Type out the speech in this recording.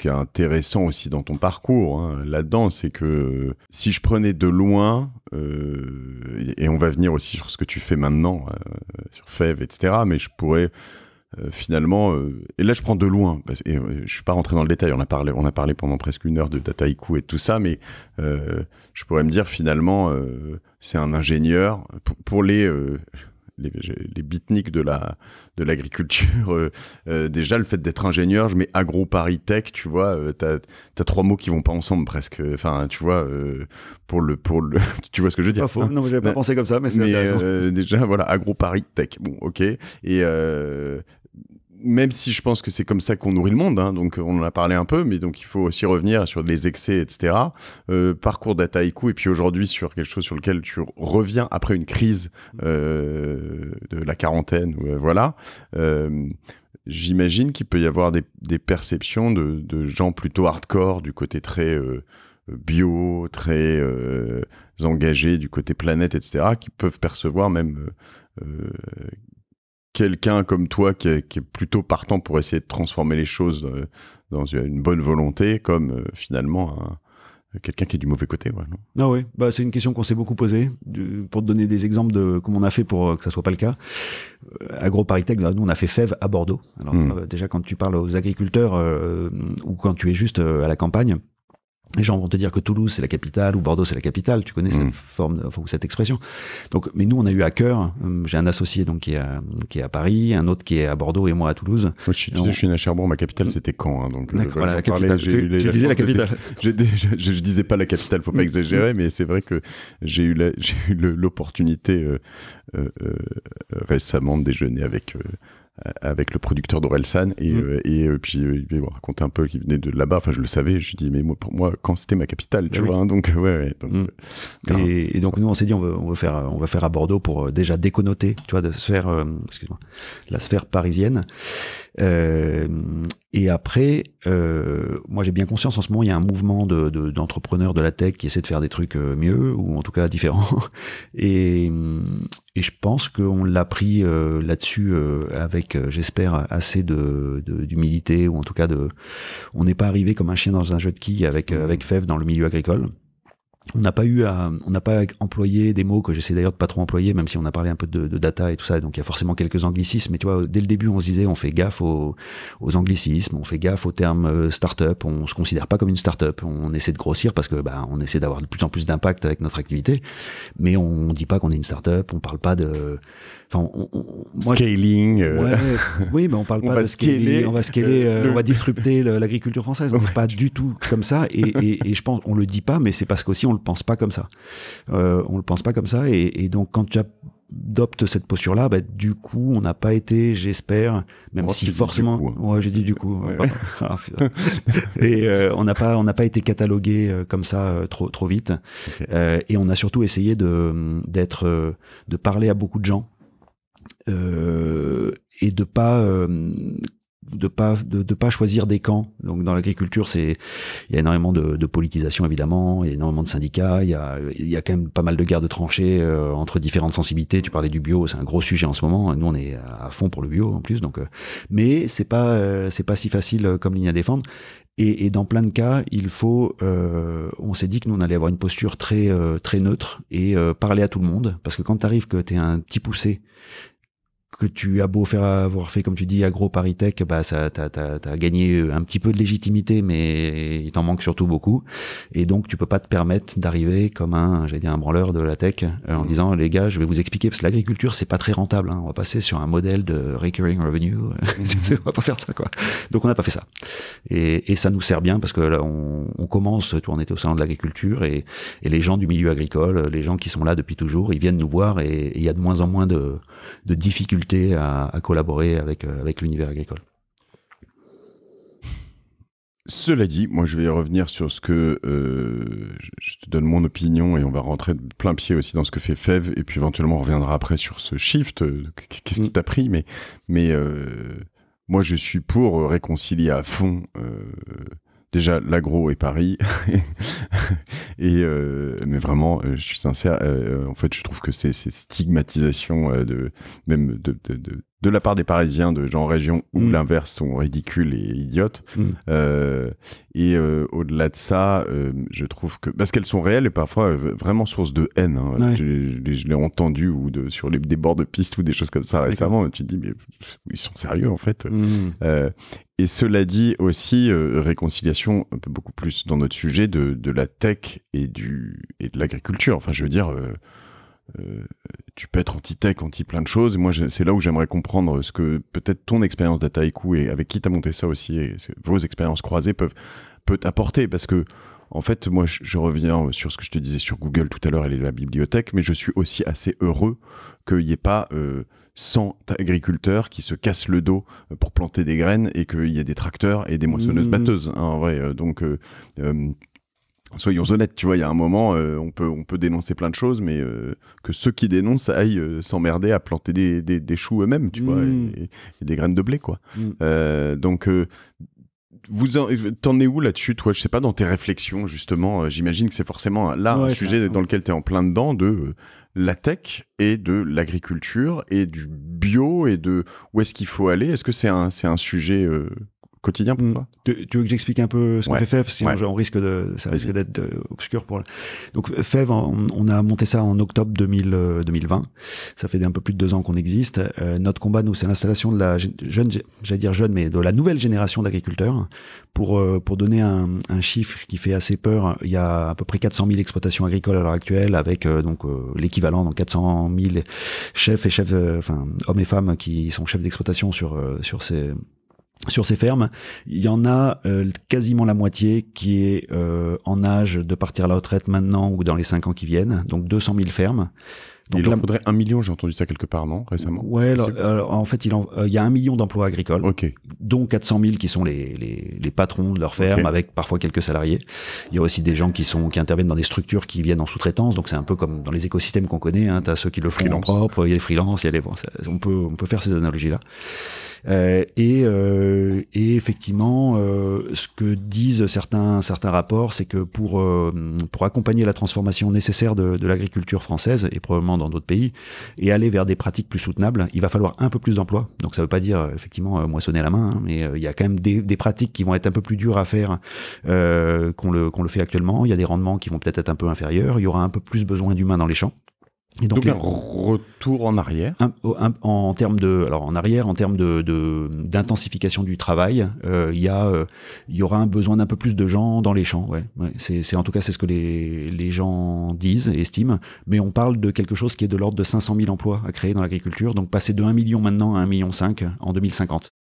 qui est intéressant aussi dans ton parcours hein, là-dedans, c'est que si je prenais de loin, et on va venir aussi sur ce que tu fais maintenant, sur Fève, etc., mais je pourrais finalement, et là je prends de loin, et je suis pas rentré dans le détail, on a parlé pendant presque 1 heure de Dataiku et tout ça, mais je pourrais me dire finalement, c'est un ingénieur, pour les beatniks de l'agriculture, déjà le fait d'être ingénieur, je mets agro Paris tech, tu vois, t'as 3 mots qui vont pas ensemble presque, enfin tu vois, pour le tu vois ce que je veux dire, pas faux. Hein, non, j'avais pas pensé comme ça, mais c'est intéressant. Déjà voilà, agro Paris tech, bon ok, et même si je pense que c'est comme ça qu'on nourrit le monde, hein, donc on en a parlé un peu, mais donc il faut aussi revenir sur les excès, etc. Parcours Dataiku, et puis aujourd'hui sur quelque chose sur lequel tu reviens après une crise de la quarantaine, voilà. J'imagine qu'il peut y avoir des perceptions de gens plutôt hardcore, du côté très bio, très engagés, du côté planète, etc., qui peuvent percevoir même... quelqu'un comme toi qui est plutôt partant pour essayer de transformer les choses dans une bonne volonté, comme finalement quelqu'un qui est du mauvais côté. Ouais, non oui, bah, c'est une question qu'on s'est beaucoup posée. Pour te donner des exemples de comment on a fait pour que ça soit pas le cas. AgroParisTech, nous on a fait Fève à Bordeaux. Alors déjà quand tu parles aux agriculteurs ou quand tu es juste à la campagne, les gens vont te dire que Toulouse c'est la capitale ou Bordeaux c'est la capitale. Tu connais cette forme, ou cette expression. Donc, mais nous on a eu à cœur. J'ai un associé donc qui est à Paris, un autre qui est à Bordeaux et moi à Toulouse. Moi, je suis né à Cherbourg. Ma capitale c'était Caen. Hein, donc voilà, la capitale. Tu disais la capitale. Je disais pas la capitale. Faut pas exagérer, mais c'est vrai que j'ai eu l'opportunité récemment de déjeuner avec le producteur d'Orelsan et puis il m'a raconté un peu qu'il venait de là-bas, enfin je le savais, je lui dis mais pour moi quand c'était ma capitale, tu vois, hein, donc ouais donc, et donc nous on s'est dit on va faire à Bordeaux pour déjà déconnoter, tu vois, de sphère la sphère parisienne, et après moi j'ai bien conscience en ce moment il y a un mouvement d'entrepreneurs de la tech qui essaient de faire des trucs mieux ou en tout cas différents et je pense qu'on l'a pris là-dessus avec, j'espère, assez d'humilité, ou en tout cas on n'est pas arrivé comme un chien dans un jeu de quilles avec Fève dans le milieu agricole. On n'a pas employé des mots que j'essaie d'ailleurs de pas trop employer, même si on a parlé un peu de data et tout ça, donc il y a forcément quelques anglicismes, mais tu vois, dès le début on se disait on fait gaffe aux anglicismes, on fait gaffe aux termes start-up, on se considère pas comme une start-up, on essaie de grossir parce que on essaie d'avoir de plus en plus d'impact avec notre activité, mais on dit pas qu'on est une start-up, on parle pas de... Enfin, scaling. Oui, mais on parle pas de scaler. On va scaler, on va disrupter l'agriculture française. On n'est pas du tout comme ça. Et je pense, on le dit pas, mais c'est parce qu'aussi on le pense pas comme ça. On le pense pas comme ça. Et donc quand tu adoptes cette posture-là, du coup, on n'a pas été, j'espère, même si forcément, ouais, j'ai dit du coup. Ouais. Et on n'a pas été catalogué comme ça trop vite. Okay. Et on a surtout essayé de parler à beaucoup de gens. Et de pas choisir des camps. Donc dans l'agriculture, il y a énormément de politisation évidemment, il y a énormément de syndicats, il y a quand même pas mal de guerres de tranchées entre différentes sensibilités. Tu parlais du bio, c'est un gros sujet en ce moment. Nous on est à fond pour le bio en plus, donc mais c'est pas si facile comme ligne à défendre. Et dans plein de cas, on s'est dit que nous on allait avoir une posture très neutre et parler à tout le monde, parce que quand t'arrives que t'es un petit poussé, que tu as beau avoir fait, comme tu dis, AgroParisTech, t'as gagné un petit peu de légitimité, mais il t'en manque surtout beaucoup. Et donc, tu peux pas te permettre d'arriver comme un branleur de la tech, en disant, les gars, je vais vous expliquer, parce que l'agriculture, c'est pas très rentable, hein. On va passer sur un modèle de recurring revenue. On va pas faire ça, quoi. Donc, on n'a pas fait ça. Et ça nous sert bien, parce que là, on commence, on était au sein de l'agriculture, et les gens du milieu agricole, les gens qui sont là depuis toujours, ils viennent nous voir, et il y a de moins en moins de difficultés à collaborer avec l'univers agricole. Cela dit, moi je vais revenir sur ce que je te donne mon opinion et on va rentrer de plein pied aussi dans ce que fait Fève et puis éventuellement on reviendra après sur ce shift. Qu'est-ce qui t'a pris, mais moi je suis pour réconcilier à fond déjà l'agro et Paris Mais vraiment, je suis sincère. En fait, je trouve que ces stigmatisations de la part des Parisiens, de gens en région, où l'inverse sont ridicules et idiotes. Au-delà de ça, je trouve que parce qu'elles sont réelles et parfois vraiment source de haine. Hein. Je l'ai entendu sur des bords de piste ou des choses comme ça récemment. Tu te dis mais ils sont sérieux en fait. Et cela dit aussi, réconciliation un peu beaucoup plus dans notre sujet de la tech et de l'agriculture. Enfin, je veux dire, tu peux être anti-tech, anti-plein de choses. Et moi, c'est là où j'aimerais comprendre ce que peut-être ton expérience d'Ataiku et avec qui tu as monté ça aussi, et vos expériences croisées peut apporter. Parce que, en fait, moi, je reviens sur ce que je te disais sur Google tout à l'heure et la bibliothèque, mais je suis aussi assez heureux qu'il n'y ait pas 100 agriculteurs qui se cassent le dos pour planter des graines et qu'il y ait des tracteurs et des moissonneuses-batteuses. Hein, en vrai, soyons honnêtes, tu vois, il y a un moment, on peut dénoncer plein de choses, mais que ceux qui dénoncent aillent s'emmerder à planter des choux eux-mêmes, tu vois, et des graines de blé, quoi. T'en es où là-dessus, toi? Je sais pas, dans tes réflexions, justement, j'imagine que c'est forcément là un sujet dans lequel t'es en plein dedans, de la tech et de l'agriculture et du bio et de où est-ce qu'il faut aller. Est-ce que c'est un sujet quotidien pour toi? Tu veux que j'explique un peu ce qu'on fait FEV, sinon on risque d'être obscur pour. Donc FEV, on a monté ça en octobre 2020. Ça fait un peu plus de 2 ans qu'on existe. Notre combat, nous, c'est l'installation de la jeune, mais de la nouvelle génération d'agriculteurs. Pour donner un chiffre qui fait assez peur, il y a à peu près 400 000 exploitations agricoles à l'heure actuelle, avec l'équivalent, donc 400 000 hommes et femmes qui sont chefs d'exploitation sur ces fermes. Il y en a quasiment la moitié qui est en âge de partir à la retraite maintenant ou dans les 5 ans qui viennent, donc 200 000 fermes. Donc il en faudrait 1 million, j'ai entendu ça quelque part, non, récemment? Ouais, alors, en fait, il y a 1 million d'emplois agricoles, dont 400 000 qui sont les patrons de leur ferme, avec parfois quelques salariés. Il y a aussi des gens qui interviennent dans des structures qui viennent en sous-traitance, donc c'est un peu comme dans les écosystèmes qu'on connaît, hein. T'as ceux qui le font en propre, il y a les freelances, on peut faire ces analogies-là. Et effectivement, ce que disent certains rapports, c'est que pour accompagner la transformation nécessaire de l'agriculture française et probablement dans d'autres pays et aller vers des pratiques plus soutenables, il va falloir un peu plus d'emplois. Donc ça veut pas dire effectivement moissonner à la main, hein, mais il y a quand même des pratiques qui vont être un peu plus dures à faire qu'on le fait actuellement. Il y a des rendements qui vont peut-être être un peu inférieurs. Il y aura un peu plus besoin d'humains dans les champs. Et donc un retour en arrière. En termes d'intensification du travail, il y aura un besoin d'un peu plus de gens dans les champs. C'est en tout cas c'est ce que les gens disent et estiment. Mais on parle de quelque chose qui est de l'ordre de 500 000 emplois à créer dans l'agriculture. Donc passer de 1 million maintenant à 1,5 million en 2050.